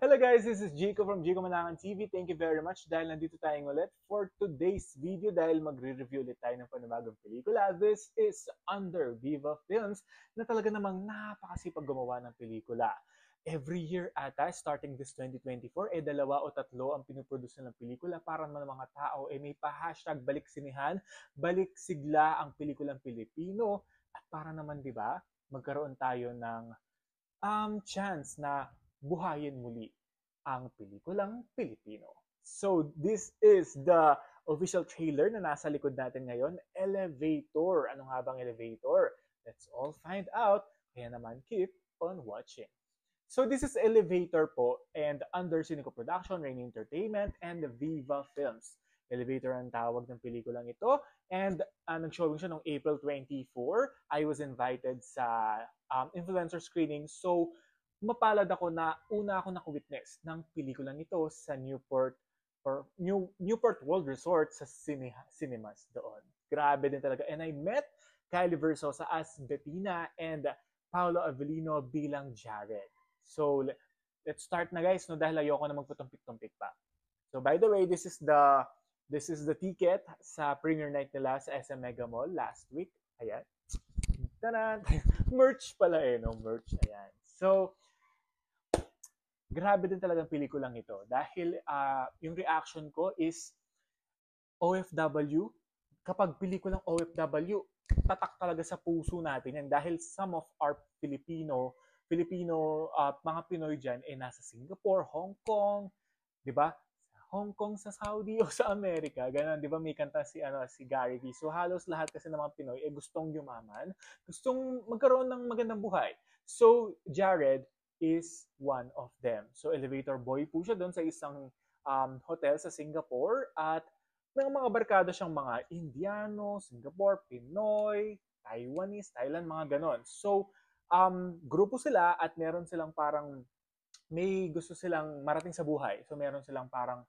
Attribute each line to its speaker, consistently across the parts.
Speaker 1: Hello guys, this is Jico from Jico Manangan TV. Thank you very much dahil nandito tayong ulit for today's video dahil magre-review ulit tayo ng panibagong pelikula. This is Under Viva Films na talaga namang napakasipag gumawa ng pelikula. Every year ata, starting this 2024, dalawa o tatlo ang pinuproduce ng pelikula para naman mga tao may pa-hashtag balik sinihan, balik sigla ang pelikulang Pilipino at para naman 'di ba, magkaroon tayo ng chance na buhayin muli ang pelikulang Pilipino. So, this is the official trailer na nasa likod natin ngayon, Elevator. Ano nga bang Elevator? Let's all find out. Kaya naman, keep on watching. So, this is Elevator po and under Cineco Production, Rain Entertainment, and Viva Films. Elevator ang tawag ng pelikulang ito. And nag-showing siya noong April 24. I was invited sa influencer screening. So, mapalad ako na una ako naka-witness ng pelikulang ito sa Newport World Resort sa cinemas doon. Grabe din talaga. And I met Kylie Versosa as Bettina and Paolo Avellino bilang Jared. So, let's start na guys, no, dahil ayoko na magputumpik-tumpik pa. So, by the way, this is the ticket sa premiere night nila sa SM Mega Mall last week. Ayan. Tanan! Merch pala no? Merch. Ayan. So, grabe din talagang pelikulang ito. Dahil yung reaction ko is OFW. Kapag pelikulang OFW, tatak talaga sa puso natin yan. Dahil some of our Filipino mga Pinoy dyan nasa Singapore, Hong Kong, di ba? Hong Kong sa Saudi o sa Amerika, ganun, 'di ba? May kanta si Gary Vee. So halos lahat kasi ng mga Pinoy gustong yumaman, gustong magkaroon ng magandang buhay. So Jared is one of them. So elevator boy po siya doon sa isang hotel sa Singapore at may mga barkada siyang mga Indiano, Singapore, Pinoy, Taiwanese, Thailand, mga ganon. So grupo sila at meron silang parang may gusto silang marating sa buhay. So meron silang parang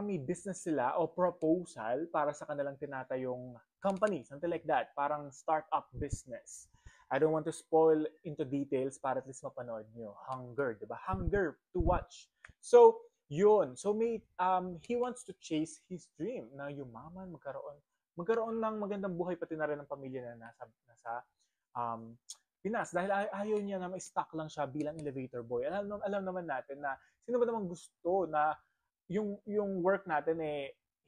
Speaker 1: may business sila o proposal para sa kanilang tinatayong company, something like that. Parang startup business. I don't want to spoil into details para at least mapanood nyo. Hunger, di ba? Hunger to watch. So, yun. So, he wants to chase his dream na yumaman, magkaroon ng magandang buhay pati na rin ng pamilya na nasa Pinas dahil ayaw niya na ma-stuck lang siya bilang elevator boy. Alam naman natin na sino ba namang gusto na yung work natin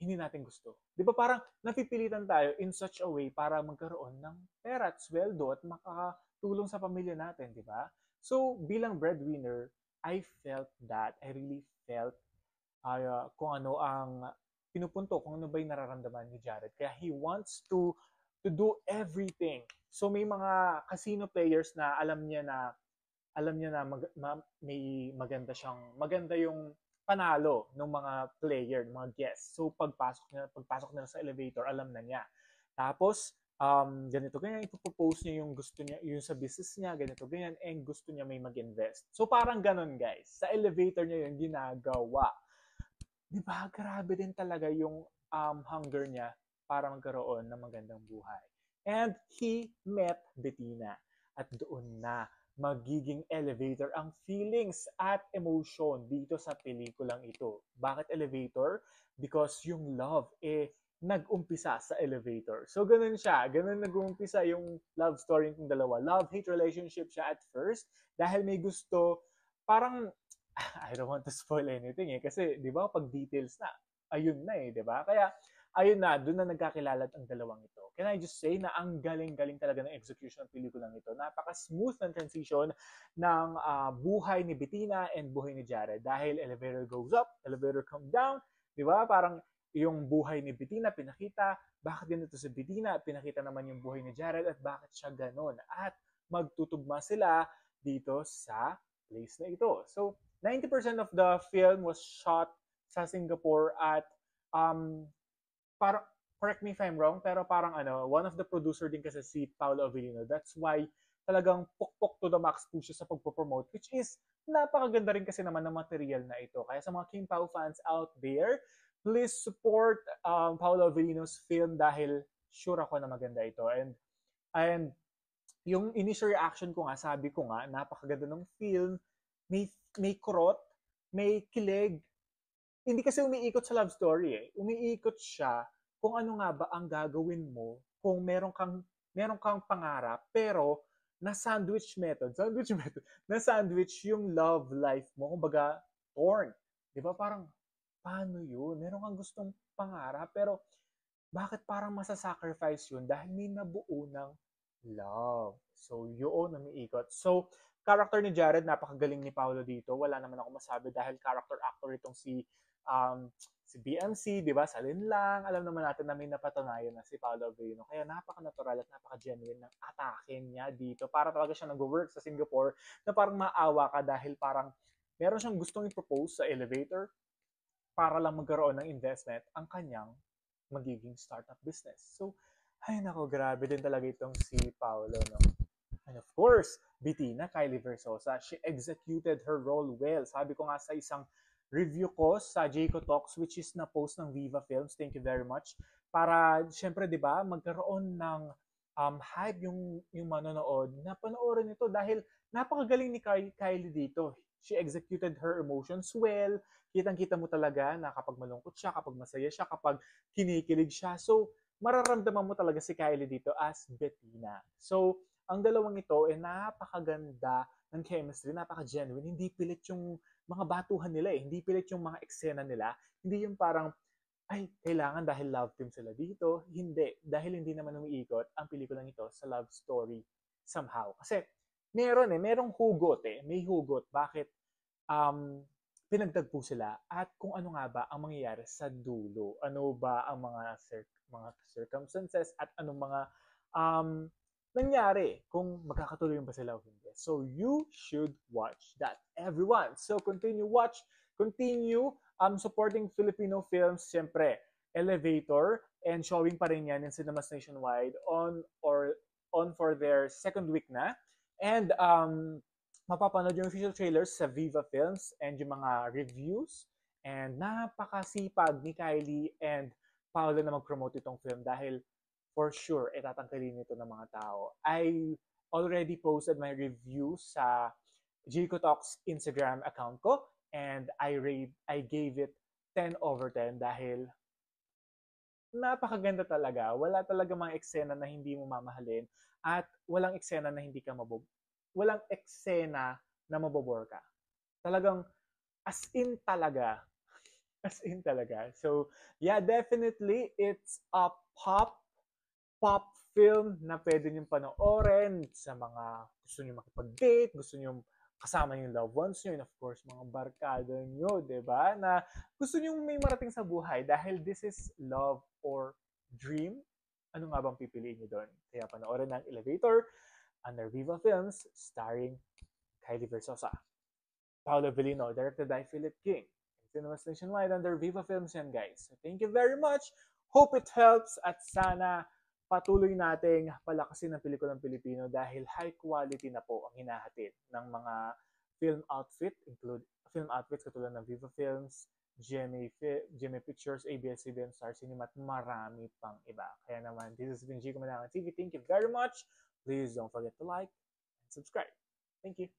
Speaker 1: hindi natin gusto. 'Di ba parang napipilitan tayo in such a way para magkaroon ng pera at sweldo at makakatulong sa pamilya natin, 'di ba? So bilang breadwinner, I felt that I really felt kung ano ang pinupunto, kung ano ba yung nararamdaman ni Jared. Kaya he wants to do everything. So may mga casino players na alam niya na may maganda yung panalo ng mga player, ng mga guests. So pagpasok nila sa elevator, alam na niya. Tapos ganito ganyan ipopropose niya yung gusto niya, yung sa business niya, ganito ganyan, and gusto niya may mag-invest. So parang ganon guys. Sa elevator niya yung ginagawa. Di ba? Grabe din talaga yung hunger niya para magkaroon ng magandang buhay. And he met Bettina. At doon na magiging elevator ang feelings at emotion dito sa pelikulang ito. Bakit elevator? Because yung love nag-umpisa sa elevator. So ganun siya. Ganun nag-umpisa yung love story ng dalawa. Love-hate relationship siya at first dahil may gusto, parang I don't want to spoil anything kasi 'di ba pag details na ayun na 'di ba? Kaya ayun na, doon na nagkakilala ang dalawang ito. Can I just say na ang galing-galing talaga ng execution ng pelikulang ito. Napaka-smooth ng transition ng buhay ni Bettina and buhay ni Jared. Dahil elevator goes up, elevator come down, di ba? Parang yung buhay ni Bettina pinakita, bakit din ito si Bettina, pinakita naman yung buhay ni Jared at bakit siya ganon. At magtutugma sila dito sa place na ito. So, 90% of the film was shot sa Singapore at parang, correct me if I'm wrong, pero parang one of the producer din kasi si Paolo Avellino. That's why talagang pukpok to the max po siya sa pagpo-promote, which is napakaganda rin kasi naman ng material na ito. Kaya sa mga King Pao fans out there, please support Paolo Avellino's film dahil sure ako na maganda ito. And yung initial reaction ko nga, sabi ko nga, napakaganda ng film, may, may kurot, may kilig. Hindi kasi umiikot sa love story eh. Umiikot siya kung ano nga ba ang gagawin mo kung meron kang pangarap pero na sandwich method, na sandwich yung love life mo, kumbaga torn. 'Di ba? Parang paano 'yun? Meron kang gustong pangarap pero bakit parang masa-sacrifice 'yun dahil may nabuo ng love. So, yun ang umiikot. So, character ni Jared, napakagaling ni Paolo dito. Wala naman ako masabi dahil character actor itong si BMC, di ba? Salin lang. Alam naman natin na may napatunayan na si Paolo Avellino. Kaya napaka-natural at napaka-genuine ng atake niya dito. Para talaga siya nag-work sa Singapore na parang maawa ka dahil parang meron siyang gustong i-propose sa elevator para lang magkaroon ng investment ang kanyang magiging startup business. So, ay nako, grabe din talaga itong si Paolo, no? And of course, Bettina, Kylie Versosa, she executed her role well. Sabi ko nga sa isang review ko sa Jayco Talks, which is na-post ng Viva Films, thank you very much, para, syempre, di ba, magkaroon ng hype yung manonood na panoorin ito dahil napakagaling ni Kylie dito. She executed her emotions well. Kitang-kita mo talaga na kapag malungkot siya, kapag masaya siya, kapag kinikilig siya. So, mararamdaman mo talaga si Kylie dito as Bettina. So, ang dalawang ito ay napakaganda ng chemistry, napaka-genuine. Hindi pilit yung mga batuhan nila eh. Hindi pilit yung mga eksena nila. Hindi yung parang, ay, kailangan dahil love team sila dito. Hindi. Dahil hindi naman umiikot ang pelikulang ito sa love story somehow. Kasi merong hugot eh. May hugot. Bakit pinagtagpo sila at kung ano nga ba ang mangyayari sa dulo. Ano ba ang mga circumstances at anong mga um, nangyari kung magkakatuloy ba sila o hindi. So you should watch that, everyone. So continue supporting Filipino films, siyempre, Elevator, and showing pa rin yan in cinemas nationwide on for their second week na. And mapapanood yung official trailers sa Viva Films and yung mga reviews. And napakasipag ni Kylie and Paolo na mag-promote itong film dahil for sure, itatangkalin ito ng mga tao. I already posted my review sa Jico Talks Instagram account ko and I gave it 10/10 dahil napakaganda talaga. Wala talaga mga eksena na hindi mo mamahalin at walang eksena na walang eksena na mabobore ka. Talagang as in talaga. As in talaga. So, yeah, definitely it's a pop film na pwede niyong panoorin sa mga gusto niyo makipag-date, gusto niyo kasama yung loved ones niyo, and of course, mga barkada niyo, di ba? Na gusto niyo may marating sa buhay dahil this is love or dream. Ano nga bang pipiliin niyo doon? Kaya panoorin ng Elevator under Viva Films starring Kylie Versosa. Paolo Avellino, directed by Philip King. Cinemas nationwide under Viva Films yan, guys. So, thank you very much. Hope it helps at sana patuloy nating palakasin ang pelikulang Pilipino dahil high quality na po ang hinahatid ng mga film outfits katulad ng Viva Films, GMA Pictures, ABS-CBN, Star Cinema at marami pang iba. Kaya naman, this has been G Kumanangan TV. Thank you very much. Please don't forget to like and subscribe. Thank you.